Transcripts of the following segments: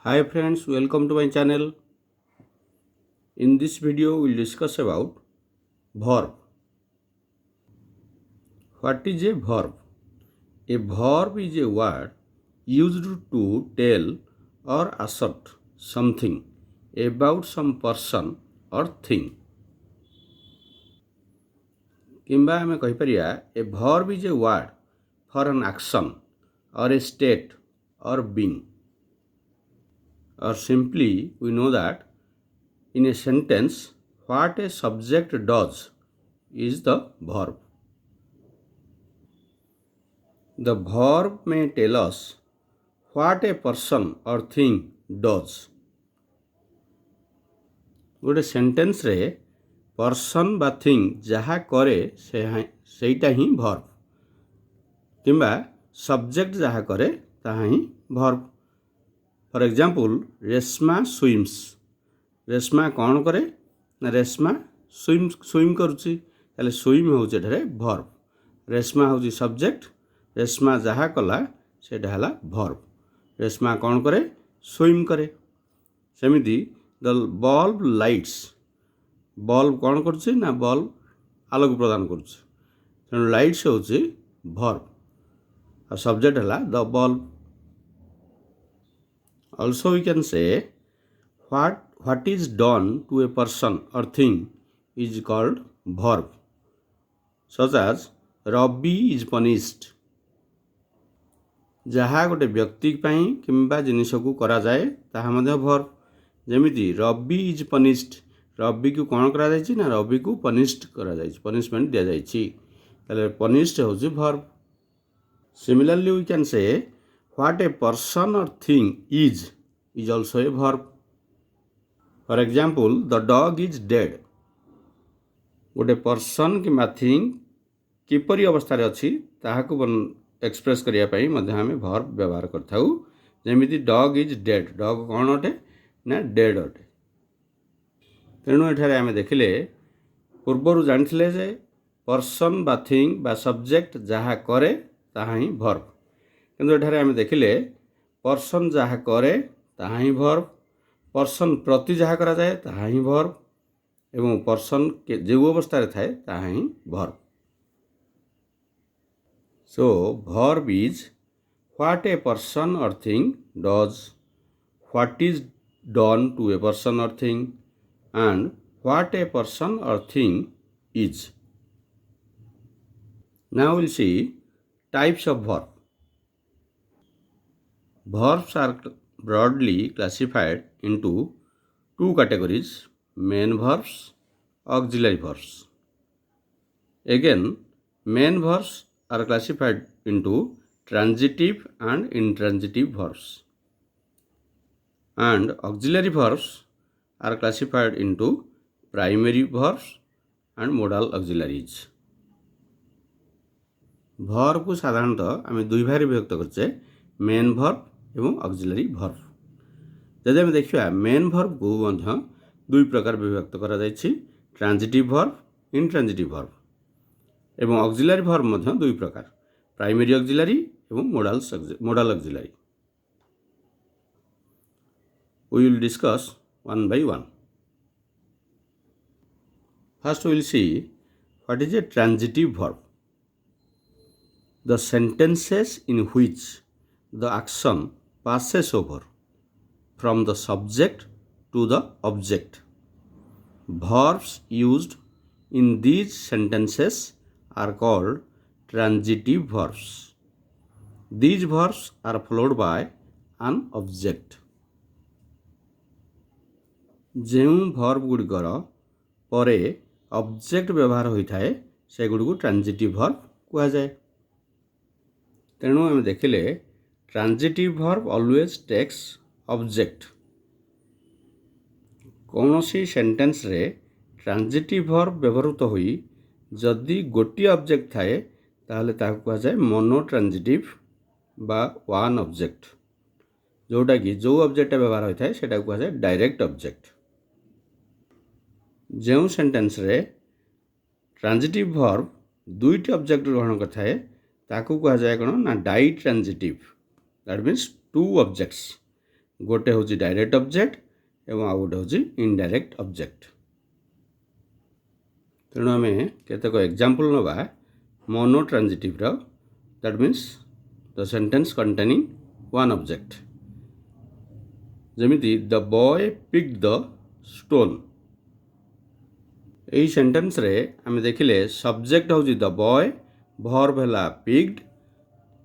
Hi friends, welcome to my channel. In this video, we'll discuss about verb. What is a verb? A verb is a word used to tell or assert something about some person or thing. किंबा आमे कहि परिया a verb is a word for an action or a state or being. Or simply, we know that in a sentence, what a subject does is the verb. The verb may tell us what a person or thing does. गोटे sentence रे person बा thing जहाँ करे सेटा ही verb किंबा subject जहाँ करे ताहा ही verb. For example Reshma swims. Reshma कौन करे ना रेशमा स्विम करुच्ची ताले स्विम होउछ एठारे वर्ब. रेशमा होउछ सब्जेक्ट. रेशमा जहाँ कला सेटा हला वर्ब. रेशमा कौन करे स्विम करे. सेमिति द बल्ब लाइट्स. बल्ब कौन करुच्ची ना बल्ब आलोक प्रदान करुच्ची तेणु लाइट्स होउछ वर्ब और सब्जेक्ट हला the bulb. Also we can say what is done to a person or thing is called verb. Such as Rabi is punished. जहाँ गोटे व्यक्ति किंबा जिनिस को करा जाए ताहा मध्य वर्ब. जेमिति रबी इज पनिश्ड. रबी को कौन करा जायछि ना रबी को पनिश्ड करा जायछि पनिशमेंट दिया जायछि ताले पनिश्ड होउछ verb. Similarly we can say what a person or thing is also a verb. For example the dog is dead. गोटे पर्सन किंबा थिंग किपरि अवस्था रे अछि ताहाको एक्सप्रेस करिया पई मध्ये आमे वर्ब व्यवहार करथाउ. जेमिति डॉग इज डेड. डॉग कौन अटे ना डेड अटे. तेणु एठारे आमे देखिले पूर्वरु जानिथिले जे पर्सन बा थिंग बा सब्जेक्ट जहाँ करे ताहा ही वर्ब. किंतु एठारे आमे देखिले पर्सन जहाँ करे ताहा ही वर्ब. पर्सन प्रति जहाँ करा जाए ताहा ही वर्ब एवं पर्सन के जो अवस्था रे थाए ताहा ही verb. So verb is what a person or thing does, what is done to a person or thing, and what a person or thing is. Now we'll see types of verb. Verbs are broadly classified into two categories: main verbs, auxiliary verbs. Again, main verbs are classified into transitive and intransitive verbs, and auxiliary verbs are classified into primary verbs and modal auxiliaries. verb को साधारणतः आम दुई भाग विभक्त करछे main verb एवं auxiliary verb. जदि आम देखिबा मेन वर्ब को मध्य दुई प्रकार विभक्त करा जायछि ट्रांजिटिव वर्ब इंट्रांजिटिव वर्ब एवं ऑक्सिलरी वर्ब मध्य दुई प्रकार प्राइमरी ऑक्सिलरी एवं model auxiliary. We will discuss one by one. First we will see what is a transitive verb. The sentences in which the action passes over from the subject to the object. Verbs used in these sentences are called transitive verbs. These verbs are followed by an object. ଯେଉଁ verb ଗୁଡ଼ିକର ପରେ object ବ୍ୟବହାର ହୋଇଥାଏ ସେଗୁଡ଼ିକୁ ଟ୍ରାንଜିଟିଭ୍ verb କୁହାଯାଏ. ତେଣୁ ଆମେ ଦେଖିଲେ ଟ୍ରାନ୍ଜିଟିଭ୍ ଭର୍ବ ଅଲୱେଜ୍ ଟେକ୍ସ ଅବଜେକ୍ଟ. କୌଣସି ସେଣ୍ଟେନ୍ସରେ ଟ୍ରାନ୍ଜିଟିଭ୍ ଭର୍ବ ବ୍ୟବହୃତ ହୋଇ ଯଦି ଗୋଟିଏ ଅବଜେକ୍ଟ ଥାଏ ତାହେଲେ ତାହାକୁ କୁହାଯାଏ ମୋନୋ ଟ୍ରାନ୍ଜିଟିଭ୍ बा वन ऑब्जेक्ट. जोटा कि जो ऑब्जेक्ट व्यवहार होता है सेटा कुहाଯାଏ डायरेक्ट ऑब्जेक्ट. जो सेंटेंस रे ट्रांजिटिव वर्ब दुईटी ऑब्जेक्ट ग्रहण करता है ताकू कुहाଯାଏ कोन ना ditransitive. That means two objects. गोटे हूँ डायरेक्ट ऑब्जेक्ट एवं आउ गोटे हूँ इनडायरेक्ट ऑब्जेक्ट। तेणु आम केतक एग्जांपल नवा monotransitive that means the sentence containing one object. जमिति the boy picked the stone. यही सेंटेंस रे आम देखिले सब्जेक्ट हूँ द बॉय, वर्ब है पिक्ड,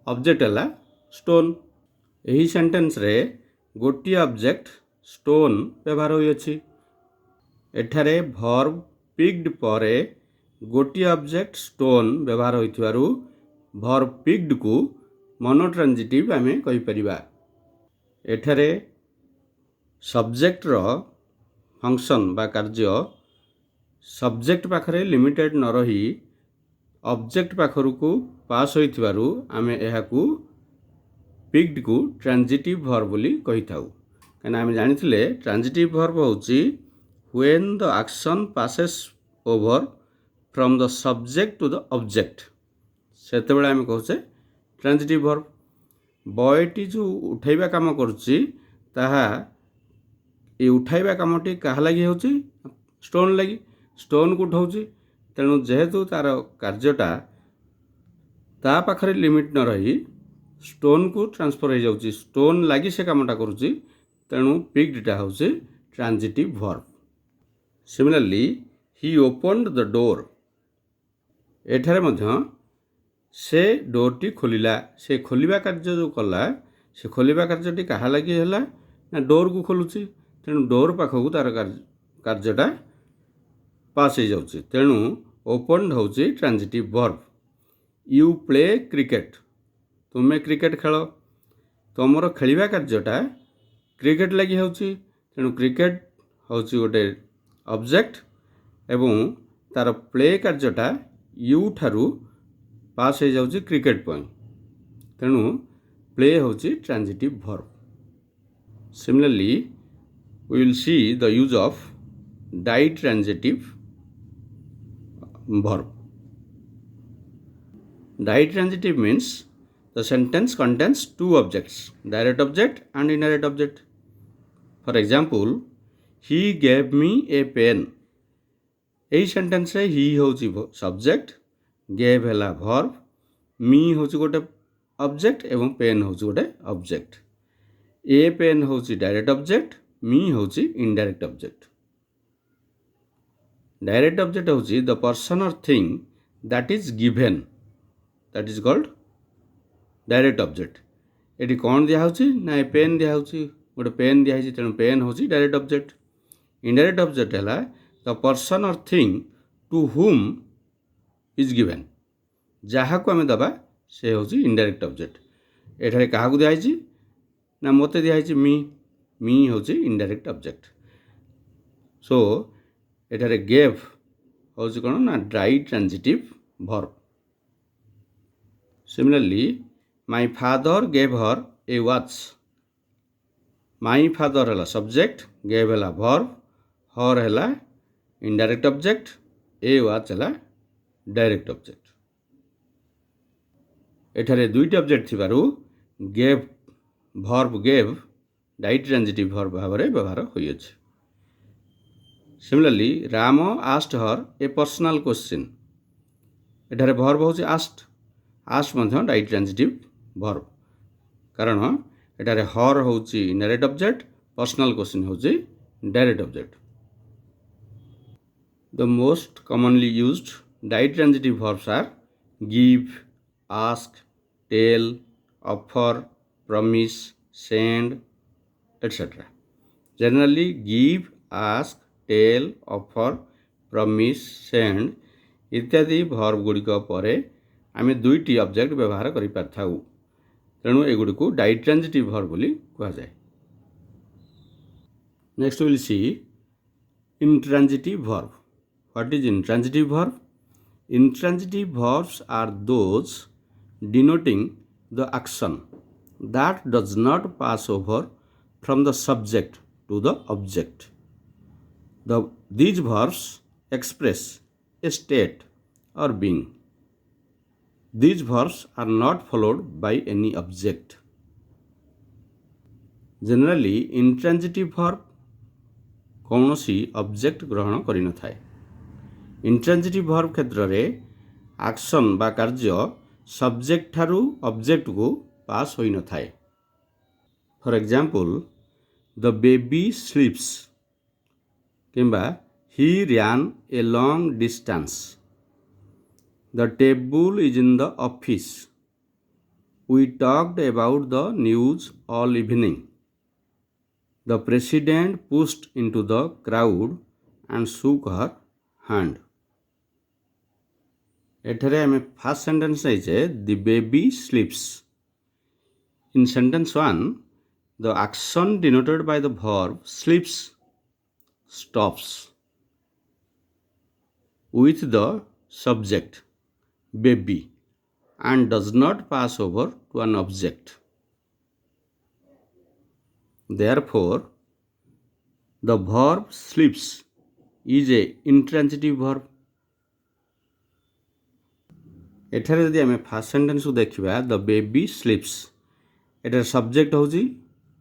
ऑब्जेक्ट है स्टोन। यही सेंटेंस रे गोटे ऑब्जेक्ट स्टोन व्यवहार होइछि। एठारे वर्ब पिक्ड पर गोटे ऑब्जेक्ट स्टोन व्यवहार होइथिबारु वर्ब पिक्ड को मोनोट्रांजिटिव आम कहि परिबा। एठारे सब्जेक्ट रो फंक्शन बा कार्य सब्जेक्ट पाखरे लिमिटेड न रही ऑब्जेक्ट पाखर को पास होइथिबारु आमे एहाकू पिक्ड को ट्रांजिटिव वर्ब बोली कहि थाउ। कना आमे जानिथिले ट्रांजिटिव वर्ब होउची when the action passes over from the subject to the object सेतेबेले आमे कहूचे ट्रांजिटिव वर्ब। बॉयटी जो उठाइबा काम करूची ताहा ए उठाइबा कामटी काहा लागि होउची स्टोन लागि, स्टोन को उठाउची। तेणु जेहेतु तार कार्यटा ता पाखरे लिमिट न रही स्टोन को ट्रांसफर हो जाउची, स्टोन लागि से कामटा करूची। तेणु पिक्डटा होउची transitive verb. Similarly he opened the door. एठारे मध्य से डोरटी खोलिला, से खोलिबा कार्य जो कला से खोलिबा कार्यटी काहा लागि होला ना डोर को खोलुची। तेणु डोर पाखकू तार कार्यटा पास हो जाउची। तेणु ओपन्ड होउची transitive verb. You play cricket. तुमे क्रिकेट खेल, तुमर खेलिबा कार्यटा क्रिकेट लागि होउची। तेणु क्रिकेट होउची गोटे ऑब्जेक्ट एवं तार प्ले कार्यटा यू ठारू पास हो जाउची क्रिकेट पॉइंट। तेणु प्ले होउची transitive verb. Similarly we will see the use of ditransitive verb. Ditransitive means the sentence contains two objects, direct object and indirect object. For example, he gave me a pen. यही sentence रे he होउची subject, gave हैला verb, me होउची गोटे object एवं pen होउची गोटे object. ए pen होउची डायरेक्ट ऑब्जेक्ट, मी होउची इनडायरेक्ट ऑब्जेक्ट। डायरेक्ट ऑब्जेक्ट होउची the person or thing that is given, that is called direct object. Eighty कौन दिया होउची ना ए पेन दिया होउची, गोटे पेन दिया होइची। तेणु पेन होउची डायरेक्ट ऑब्जेक्ट। इनडायरेक्ट ऑब्जेक्ट हैला the person or thing to whom is given. जहाँ को आमे दबा से होउची इनडायरेक्ट ऑब्जेक्ट। एठारे काहा को दिया होइची ना मते दिया होइची मी, मी होउची इनडायरेक्ट ऑब्जेक्ट। सो एठारे गेव होउची कोन ना ditransitive verb. Similarly my father gave her a watch. My father हैला सब्जेक्ट, गेव हैला वर्ब, हर हैला इनडायरेक्ट ऑब्जेक्ट, ए वॉच हैला डायरेक्ट ऑब्जेक्ट। एठारे दुईटी ऑब्जेक्ट थिबारु gave verb gave ditransitive verb भावरे व्यवहार होइछि। Similarly Ram asked her a personal question. एठारे वर्ब होउछि आस्क्ड, आस्क्ड मध्य डाइट्रांजिटिव वर्ब कारण एठारे हर होउछि इनडायरेक्ट ऑब्जेक्ट, पर्सनल क्वेश्चन होउछि direct object. The most commonly used ditransitive verbs are give, ask, tell, offer, promise, send etc. Generally give, ask, tell, offer, promise, send इत्यादि verb गुड़िक पर आम दुईटी object व्यवहार करि पारथाउ। तेणु एगुड़ी को डाइट्रांजिटिव वर्ब बोली कहा जाए। Next will see intransitive verb. What is intransitive verb? Intransitive verbs are those denoting the action that does not pass over from the subject to the object. These verbs express a state or being. These verbs are not followed by any object. Generally intransitive verb कौनसी object ग्रहण करि न थाए। Intransitive verb क्षेत्र में action बा कार्य subject ठारू ऑब्जेक्ट को पास होई न थाए। For example the baby sleeps किंबा he ran a long distance. The table is in the office. We talked about the news all evening. The president pushed into the crowd and shook her hand. एठरे आमे first sentence है the baby sleeps. In sentence 1, the action denoted by the verb sleeps stops with the subject baby and does not pass over to an object. Therefore, the verb sleeps is a intransitive verb. एठारे यदि आमे first sentence को देखिबा the baby स्लीप्स एटार subject होची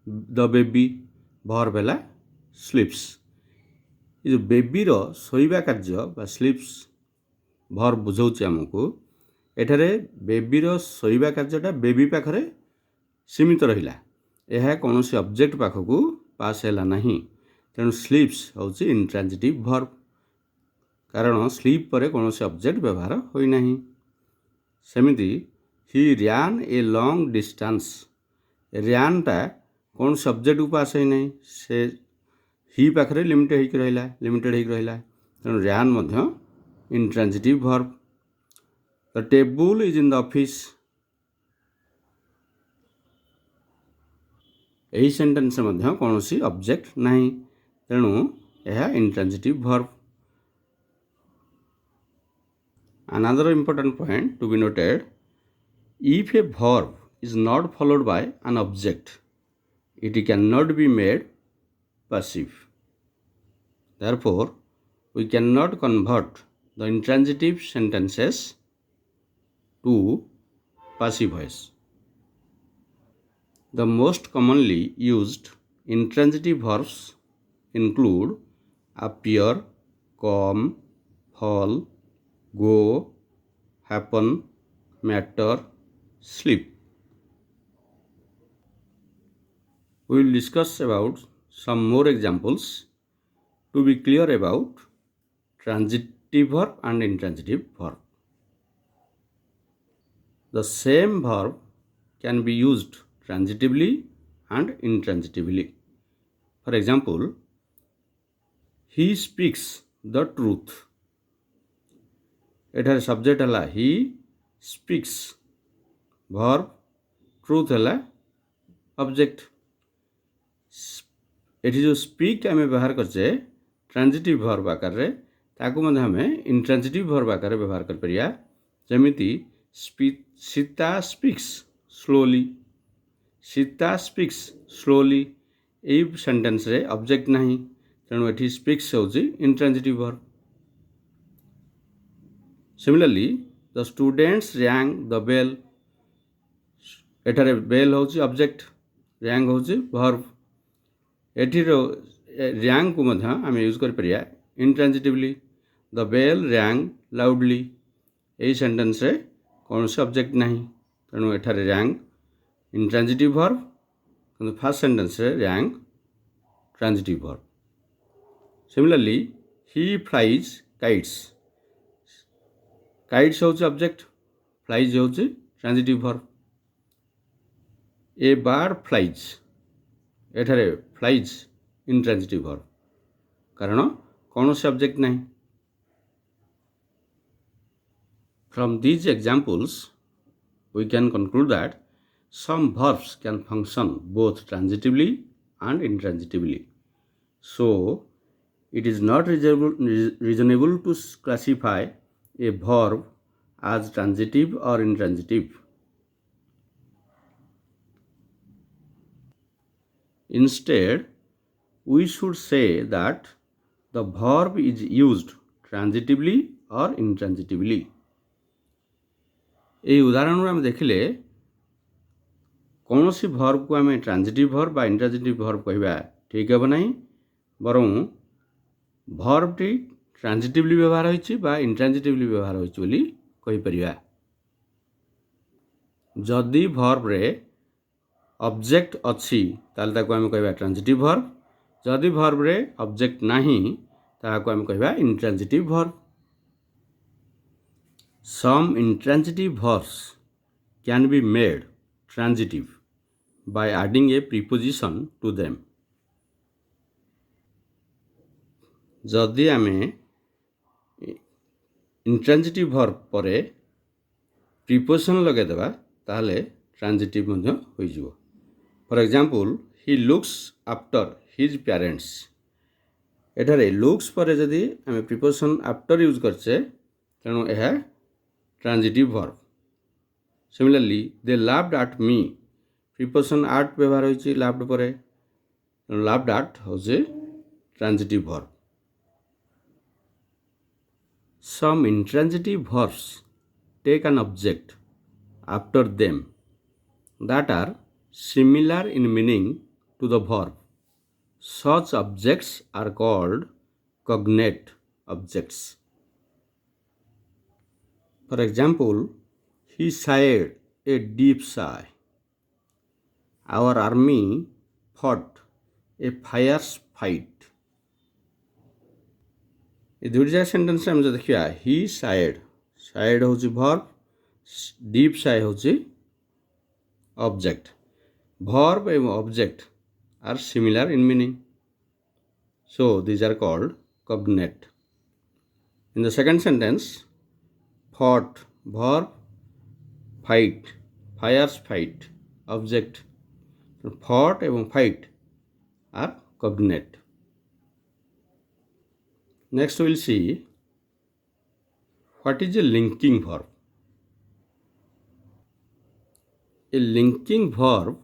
the baby verb हैला स्लीप्स। ये baby रो सोइबा कार्य बा स्लीप्स वर्ब बुझाउची हमको एठारे बेबी रो सोइबा कार्यटा बेबी पाखरे सीमित रहिला। यह कौनसी ऑब्जेक्ट पाखकू पास हैला नहीं तेणु स्लीप्स होची इंट्रांजिटिव वर्ब कारण स्लीप परे कौनसी ऑब्जेक्ट व्यवहार होई नहीं। सेमिति ही रैन ए लॉन्ग डिस्टेंस रैन टा कौन सब्जेक्ट को पास है नहीं से ही पाखरे लिमिटेड रहिला तेणु रैन मध्य intransitive verb. The table is in the office यही सेंटेंस मध्य कौनसी ऑब्जेक्ट नहीं तेणु यह intransitive verb. Another important point to be noted, if a verb is not followed by an object, it cannot be made passive. Therefore, we cannot convert the intransitive sentences to passive voice. The most commonly used intransitive verbs include appear, come, fall, go, happen, matter, sleep. We will discuss about some more examples to be clear about transitive verb and intransitive verb. The same verb can be used transitively and intransitively. For example, he speaks the truth. एठार subject है he speaks verb truth है object. एठी जो speak आम व्यवहार करचे transitive verb आकार रे ताकू मध्य आम इंट्रांजिटिव वर्ब आकार व्यवहार कर परिया जेमिति Sita speaks slowly Sita speaks slowly यही सेंटेंस रे ऑब्जेक्ट नहीं तेणु एठी स्पीक्स होची intransitive verb. Similarly, the students rang the bell. एठारे बेल होची ऑब्जेक्ट रैंग होची वर्ब। एठी रैंग को मध्य आम यूज कर परिया intransitively the bell rang loudly यही सेंटेंस रे कौन से ऑब्जेक्ट नहीं तेणु एठारे रैंग इंट्रांजिटिव वर्ब किंतु फर्स्ट सेंटेंस रे rang transitive verb. Similarly he flies kites kites होची ऑब्जेक्ट फ्लाइज होची transitive verb. A bird flies एठारे फ्लाइज इंट्रांजिटिव वर्ब कारण कौन से ऑब्जेक्ट नहीं। From these examples we can conclude that some verbs can function both transitively and intransitively. So it is not reasonable to classify a verb as transitive or intransitive. Instead, we should say that the verb is used transitively or intransitively. এই উদাহরণ আমরা দেখিলে कौन सी verb को आम transitive verb बा intransitive verb कहवा ठीक हे ना बरं भर्बटी ट्रांजिटिवली व्यवहार होइछि बा इंट्रांजिटिवली व्यवहार होइछि बोली कहि परिबा। जदि भर्ब रे ऑब्जेक्ट अच्छी ताले ताको आम कहवा ट्रांजिटिव भर्ब, जदि भर्ब रे ऑब्जेक्ट नाही ताको आम कहवा intransitive verb. Some intransitive verbs can be made transitive by adding a preposition to them। जदि आमे इंट्रांजिटिव भर्ब परे प्रिपोजिशन लगे देबा ताहले ट्रांजिटिव मध्य होई जिवो। For example he looks after his parents, एठारे लुक्स परे जदि आमे प्रिपोजिशन आफ्टर यूज करछे तेणु यह transitive verb. Similarly they laughed at me, preposition at व्यवहार होइछि लाफ्ड परे तेणु लाफ्ड एट होजे transitive verb. Some intransitive verbs take an object after them that are similar in meaning to the verb. Such objects are called cognate objects. For example, he sighed a deep sigh. Our army fought a fierce fight. ये दुईटा sentence आम जो देखा he sighed, sighed हूँ verb, deep sigh हूँ object. Verb एवं object are similar in meaning, so these are called cognate. In the second sentence fought verb, fight fierce fight object, fought एवं fight are cognate. Next we will see what is a linking verb. A linking verb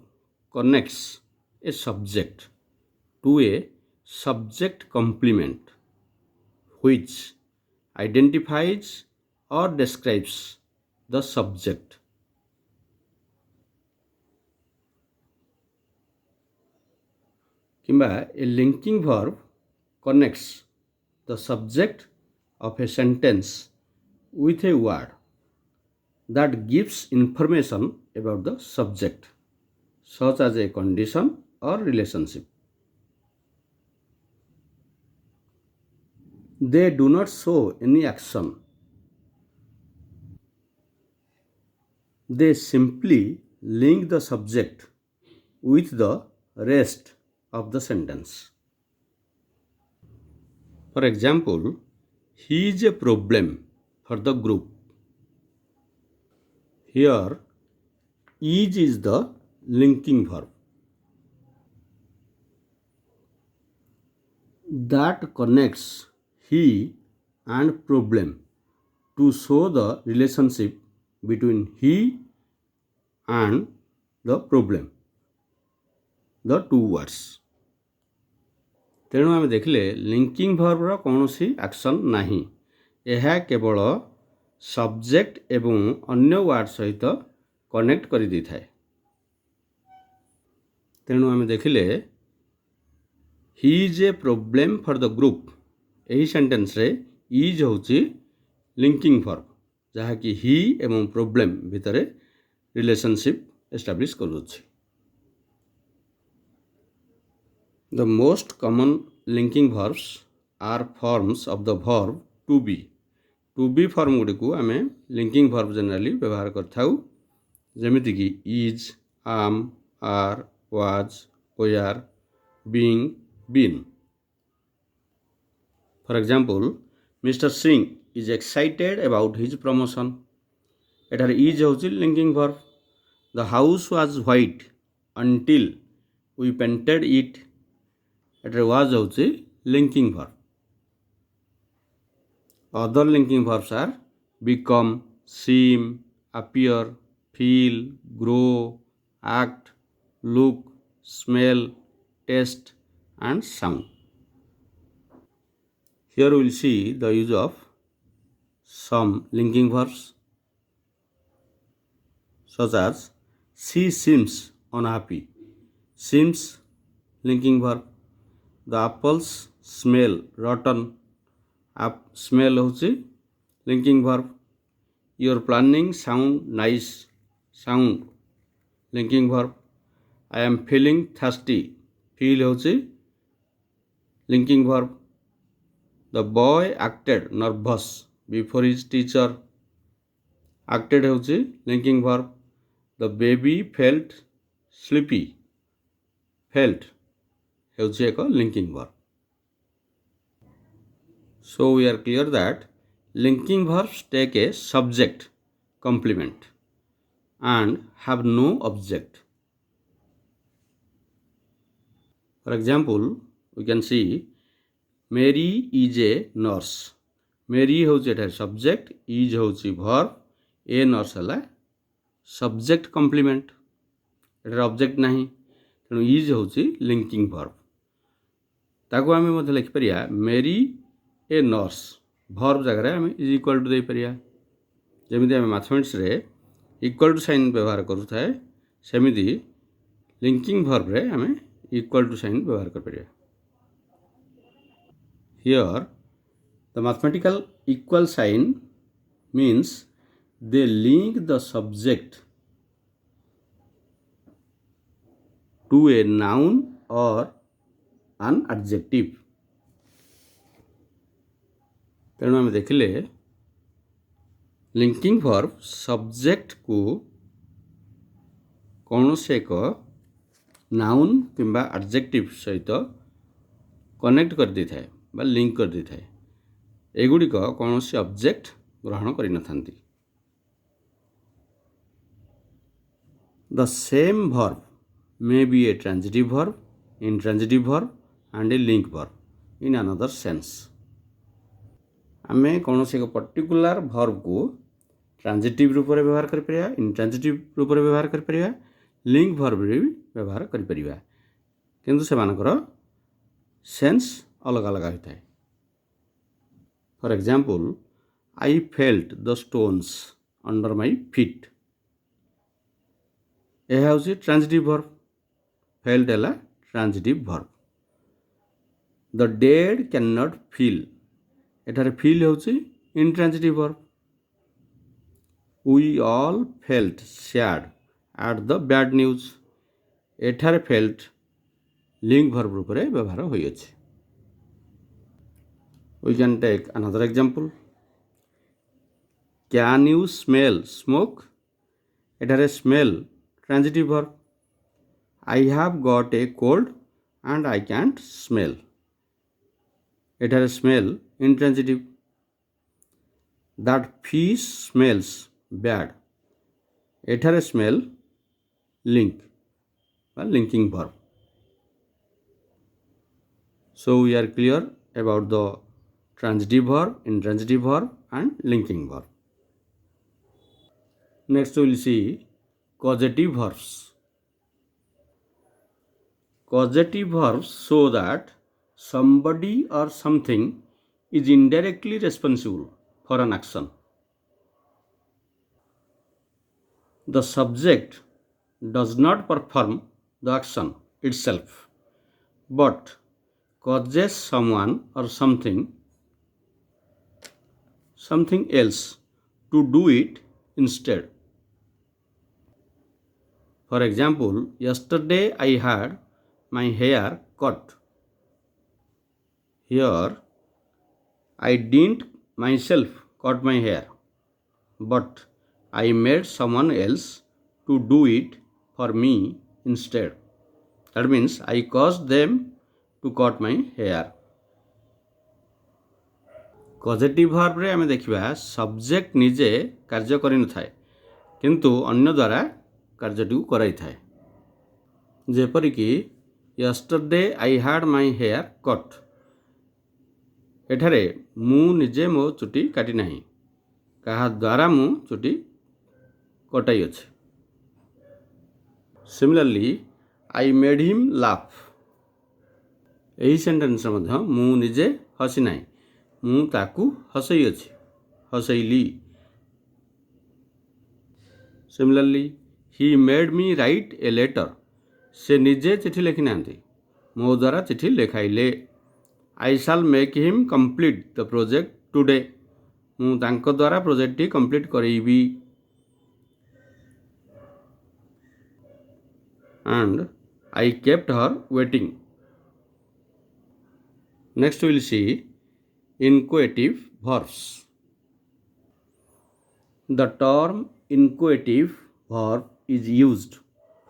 connects a subject to a subject complement which identifies or describes the subject. किंबा a linking verb connects the subject of a sentence with a word that gives information about the subject, such as a condition or relationship. They do not show any action. They simply link the subject with the rest of the sentence. For example, he is a problem for the group. Here, is the linking verb that connects he and problem to show the relationship between he and the problem, the two words. तेणु आम देखले linking भर्बर कौन सी action नाही, यह केवल subject एवं अन्य ward सहित कनेक्ट कर दी थाए। तेणु आम देखले he is a problem for the group, यही सेंटेंस रे इज होची लिंकिंग भर्ब जहाँकि ही एवं प्रॉब्लम भितर रिलेशनशिप एस्टाब्लिश करुछि। The most common linking verbs are forms of the verb to be. To be form Gudi को आमे linking verb generally व्यवहार करथाउ, जेमिति कि is, am, are, was, were, being, been. For example, Mr. Singh is excited about his promotion. एठार is होची linking verb. The house was white until we painted it. एठार was होची linking verb. Other linking verbs are become, seem, appear, feel, grow, act, look, smell, taste and sound. Here we will see the use of some linking verbs such as she seems unhappy. Seems linking verb. The apples smell rotten. Smell होची linking verb. Your planning sound nice. Sound linking verb. I am feeling thirsty. Feel होची linking verb. The boy acted nervous before his teacher. Acted होची linking verb. The baby felt sleepy. Felt होची एक linking verb. So we are clear that linking verbs take a subject complement and have no object. For example, we can see Mary is a nurse. Mary होची एटा subject, is होची verb, a nurse है subject complement. एटार object नहीं तेणु is होची linking verb. ताको आमे मध्य लिखि परिया Mary a nurse verb जगह आमे is equal to दे परिया. जेमिति आमे मैथमेटिक्स रे equal to sign व्यवहार करू थाए सेमिति linking verb रे आमे equal to sign व्यवहार कर परिया. Here, the mathematical equal sign means they link the subject to a noun or an adjective. तेणु आम देखिले लिंकिंग वर्ब सब्जेक्ट को कौन से एक नाउन किंबा एडजेक्टिव सहित कनेक्ट कर दी थाए बा लिंक कर दी थाए. एगुड़िक कौन से ऑब्जेक्ट ग्रहण करि न थांती. The same verb may be a transitive verb, intransitive verb and a link verb in another sense. आमे कौन से एक पर्टिकुलर वर्ब को ट्रांजिटिव रूप में व्यवहार कर परिया, इंट्रांजिटिव रूप में व्यवहार कर परिया, लिंक वर्ब रे भी व्यवहार कर परिया. किंतु से मानकर सेंस अलग अलग होता है. For example, I felt the stones under my feet. यह हूँ ट्रांजिटिव वर्ब. फेल्ट है transitive verb. The dead can not feel. एठारे फील होची intransitive verb. We all felt sad at the bad news. एठारे फेल्ट लिंक वर्ब रूप में व्यवहार होई अछि. We can take another example. Can you smell smoke? एठारे smell transitive verb. I have got a cold and I can't smell. एठारे smell intransitive. That fish smells bad. एठारे smell link or linking verb. So we are clear about the transitive verb, intransitive verb and linking verb. Next we will see causative verbs. Causative verbs show that somebody or something is indirectly responsible for an action. The subject does not perform the action itself, but causes someone or something else to do it instead. For example, yesterday I had my hair cut. Here, I didn't myself cut my hair, but I made someone else to do it for me instead. That means I caused them to cut my hair. Causative verb रे आमे देखिबा subject निजे कार्य करि न थाए किंतु अन्य द्वारा कार्यटी कराई थाए. जेपरि कि yesterday I had my hair cut. एठारे मु निजे मो चुटी काटी नाही, कहा द्वारा मु चुटी कटाई अछि. Similarly I made him laugh. एही सेंटेंस मध्ये मु निजे हसी नाही, मु ताकू हसई अछि, हसईली. Similarly, he made me write a letter. ସେ ନିଜେ ଚିଠି ଲେଖି ନାହାନ୍ତି, ମୋ ଦ୍ୱାରା ଚିଠି ଲେଖାଇଲେ। I shall make him complete the project today. ମୁଁ ତାଙ୍କ ଦ୍ୱାରା ପ୍ରୋଜେକ୍ଟଟି କମ୍ପ୍ଲିଟ୍ କରେଇବି। And I kept her waiting. Next we will see inchoative verbs. The term inchoative verb is used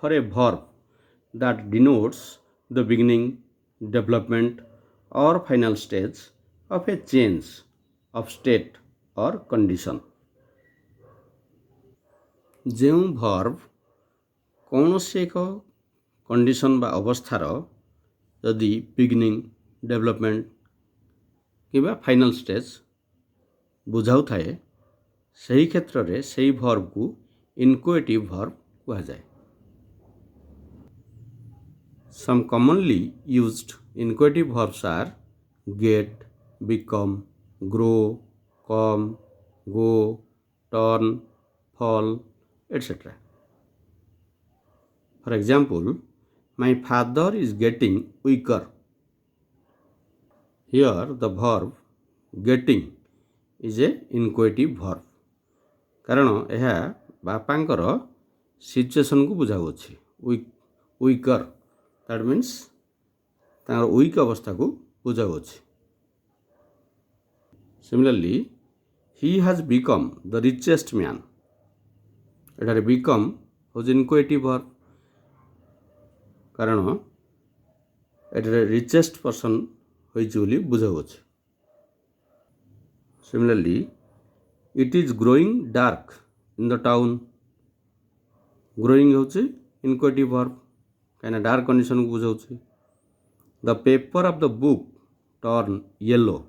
for a verb that denotes the beginning, development, or final stage of a change of state or condition. ଯେଉଁ verb କୌଣସି ଏକ condition ବା ଅବସ୍ଥାର ଯଦି beginning, development କିମ୍ବା final stage ବୁଝାଉଥାଏ, ସେହି କ୍ଷେତ୍ରରେ ସେହି ଭର୍ବକୁ ଇନକୋଏଟିଭ୍ ଭର୍ବ କୁହାଯାଏ। Some commonly used inchoative verbs are get, become, grow, come, go, turn, fall, etc. For example, my father is getting weaker. Here the verb getting is a inchoative verb. କାରଣ ଏହା ବାପାଙ୍କର ସିଚୁଏସନ୍କୁ ବୁଝାଉଅଛି। weaker, that means ତାଙ୍କର weak ଅବସ୍ଥାକୁ ବୁଝାଉଅଛି। Similarly, he has become the richest man. ଏଠାରେ become ହେଉଛି inchoative verb, କାରଣ ଏଠାରେ richest person ହୋଇଛି ବୋଲି ବୁଝାଉଅଛି। Similarly, it is growing dark in the town. growing ହେଉଛି inchoative verb, କାହିଁକିନା dark conditionକୁ ବୁଝାଉଛି। The paper of the book turn yellow.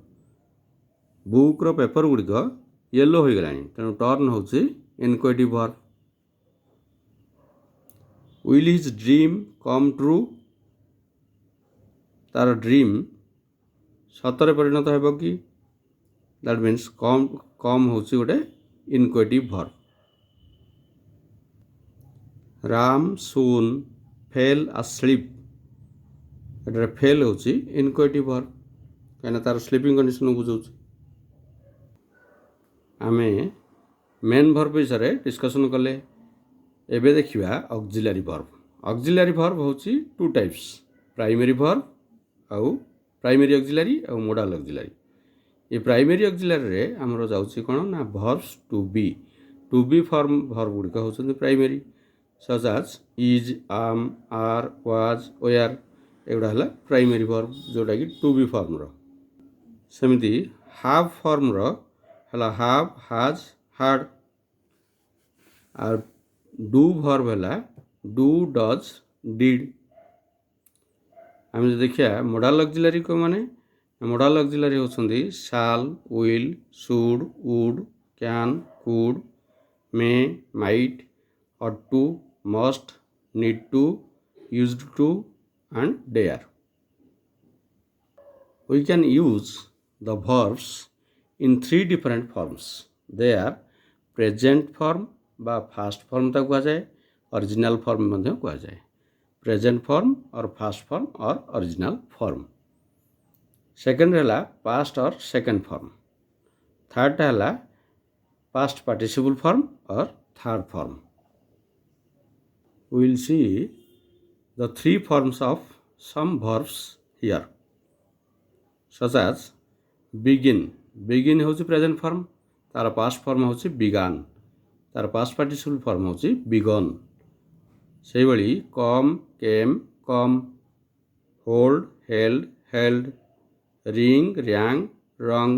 ବୁକ୍ର ପେପର ଗୁଡ଼ିକ ୟେଲୋ ହୋଇଗଲାଣି, ତେଣୁ ଟର୍ନ ହେଉଛି inchoative verb. Will his dream come true? ତାର ଡ୍ରିମ୍ ସତରେ ପରିଣତ ହେବ କି? ଦ୍ୟାଟ୍ ମିନ୍ସ କମ୍ ହେଉଛି ଗୋଟେ inchoative verb. Ram soon fell asleep. ଏଠାରେ ଫେଲ୍ ହେଉଛି inchoative verb, କାହିଁକିନା ତାର ସ୍ଲିପିଂ କଣ୍ଡିସନକୁ ବୁଝାଉଛି। ଆମେ ମେନ୍ ଭର୍ବ ବିଷୟରେ ଡିସ୍କସନ୍ କଲେ। ଏବେ ଦେଖିବା ଅକ୍ସିଲାରୀ ଭର୍ବ। ଅକ୍ସିଲାରୀ ଭର୍ବ ହେଉଛି ଟୁ ଟାଇପ୍ସ, ପ୍ରାଇମେରୀ ଭର୍ବ ଆଉ ପ୍ରାଇମେରୀ ଅକ୍ସିଲାରୀ ଆଉ ମୋଡାଲ ଅକ୍ସିଲାରୀ। ଏ ପ୍ରାଇମେରୀ ଅକ୍ସିଲାରୀରେ ଆମର ଯାଉଛି କ'ଣ ନା verbs to be form verb ଗୁଡ଼ିକ ହେଉଛନ୍ତି primary, such as is, am, are, was, were. ଏଗୁଡ଼ା ହେଲା ପ୍ରାଇମେରୀ ଭର୍ବ ଯେଉଁଟାକି ଟୁ ବି ଫର୍ମର। ସେମିତି ହାଭ୍ ଫର୍ମର ହେଲା ହାଭ୍, ହାଜ୍, ହାଡ୍। ଆଉ ଡୁ ଭର୍ବ ହେଲା ଡୁ, ଡଜ୍, ଡିଡ୍। ଆମେ ଯଦି ଦେଖିବା ମୋଡାଲ ଅକ୍ସିଲାରୀ ମାନେ, ମୋଡାଲ ଅକ୍ସିଲାରୀ ହେଉଛନ୍ତି shall, will, should, would, can, could, may, might, ought to, must, need to, used to and dare. We can use the verbs in three different forms. They are present form ବା past form ତାକୁ କୁହାଯାଏ, original form ମଧ୍ୟ କୁହାଯାଏ। present form or past form or original form. second ହେଲା past or second form. third ହେଲା past participle form or third form. We will see the three forms of some verbs here, such as begin. begin ହେଉଛି present form, ତାର past form ହେଉଛି began, ତାର past participle form ହେଉଛି begun. ସେଇଭଳି come, came, come, hold, held, held, ring, rang, rung,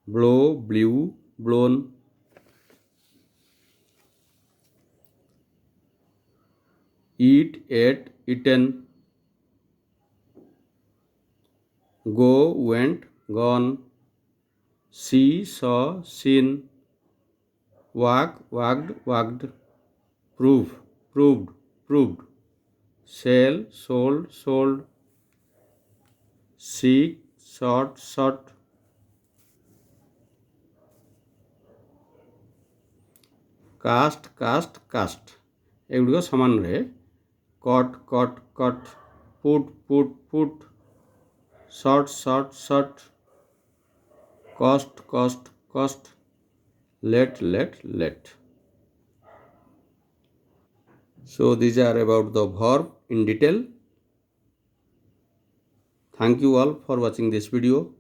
blow, blew, blown. eat, ate, eaten, go, went, gone, see, saw, seen, walk, walked, walked, prove, proved, proved, sell, sold, sold, seek, sought, sought, cast, cast, cast. एगुड़िक सामान रहे cut cut cut put put put short short short cost cost cost let let. So these are about the verb in detail. Thank you all for watching this video.